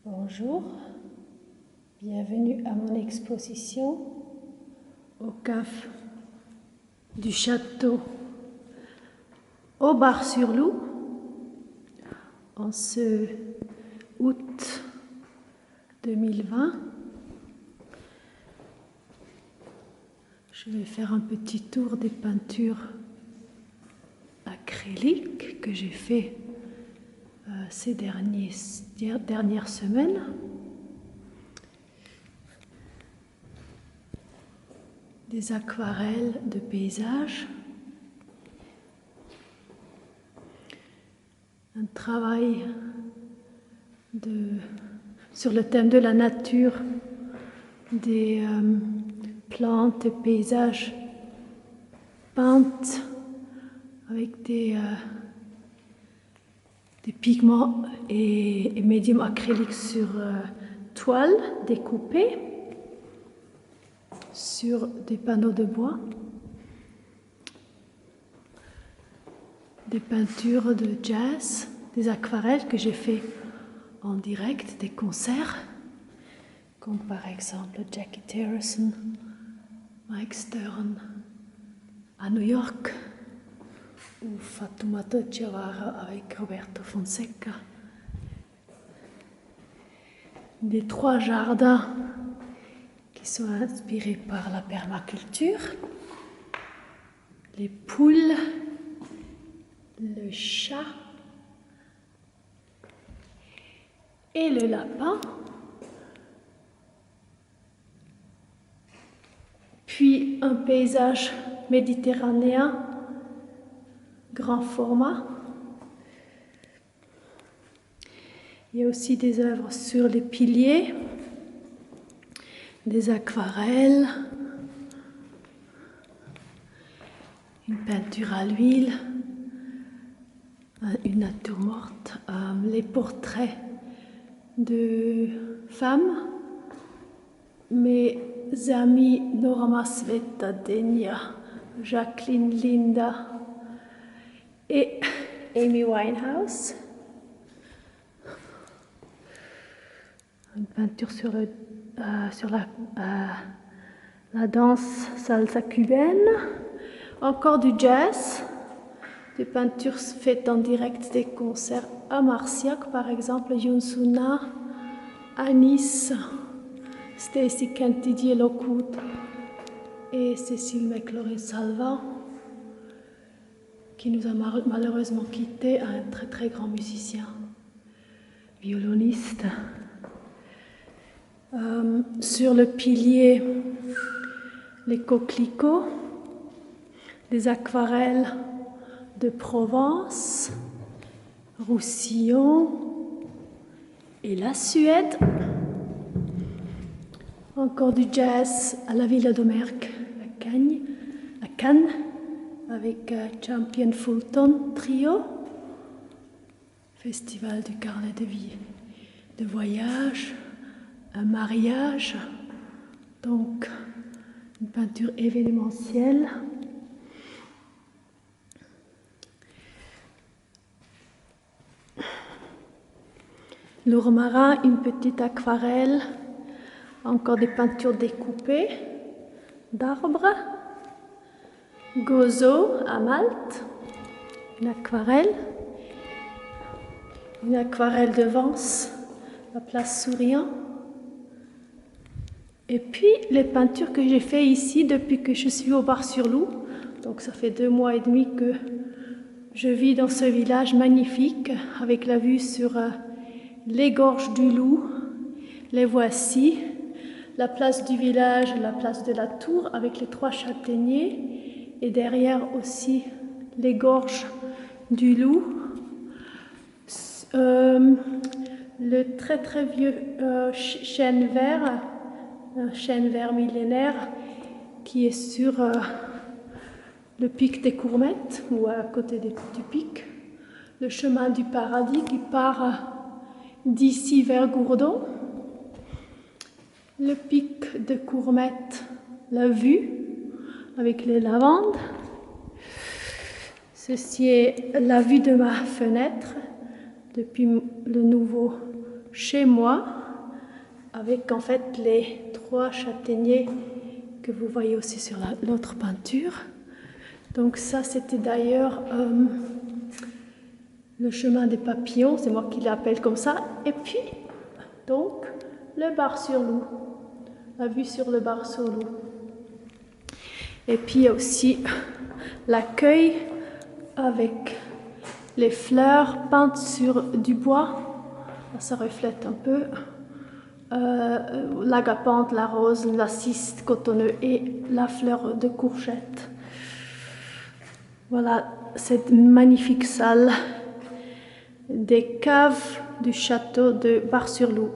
Bonjour, bienvenue à mon exposition au caf du château au Bar-sur-Loup en ce août 2020. Je vais faire un petit tour des peintures acryliques que j'ai fait ces dernières semaines. Des aquarelles de paysages. Un travail sur le thème de la nature, des plantes et paysages peintes avec des pigments et médiums acryliques sur toile découpée sur des panneaux de bois, des peintures de jazz, des aquarelles que j'ai fait en direct, des concerts, comme par exemple Jackie Harrison, Mike Stern à New York, ou Fatoumata Diawara avec Roberto Fonseca. Des 3 jardins qui sont inspirés par la permaculture, les poules, le chat et le lapin. Puis un paysage méditerranéen grand format. Il y a aussi des œuvres sur les piliers, des aquarelles, une peinture à l'huile, une nature morte, les portraits de femmes, mes amis Norma Sveta Denia, Jacqueline Linda et Amy Winehouse. Une peinture sur la danse salsa cubaine. Encore du jazz, des peintures faites en direct des concerts à Marciac, par exemple Younsouna, à Nice, Stacy Didier Lockwood et Cécile McLaurin-Salvant, qui nous a malheureusement quittés, un très très grand musicien, violoniste. Sur le pilier, les coquelicots, des aquarelles de Provence, Roussillon et la Suède. Encore du jazz à la Villa d'Omerc à Cannes, avec Champion Fulton Trio, festival du carnet de vie, de voyage, un mariage, donc une peinture événementielle. Lourmarin, une petite aquarelle, encore des peintures découpées d'arbres. Gozo à Malte, une aquarelle de Vence, la place Souriant. Et puis les peintures que j'ai fait ici depuis que je suis au Bar-sur-Loup, donc ça fait 2 mois et demi que je vis dans ce village magnifique avec la vue sur les gorges du Loup. Les voici, la place du village, la place de la Tour avec les 3 châtaigniers et derrière aussi les gorges du Loup. Le très très vieux chêne vert, un chêne vert millénaire qui est sur le pic des Courmettes ou à côté du pic. Le chemin du paradis qui part d'ici vers Gourdon. Le pic de Courmettes, la vue avec les lavandes. Ceci est la vue de ma fenêtre depuis le nouveau chez moi. avec en fait les 3 châtaigniers que vous voyez aussi sur l'autre peinture. Donc ça c'était d'ailleurs le chemin des papillons, c'est moi qui l'appelle comme ça. Et puis donc le Bar-sur-Loup, la vue sur le Bar-sur-Loup. Et puis il y a aussi l'accueil avec les fleurs peintes sur du bois. Ça reflète un peu l'agapanthe, la rose, l'assiste cotonneux et la fleur de courgette. Voilà cette magnifique salle des caves du château de Bar-sur-Loup.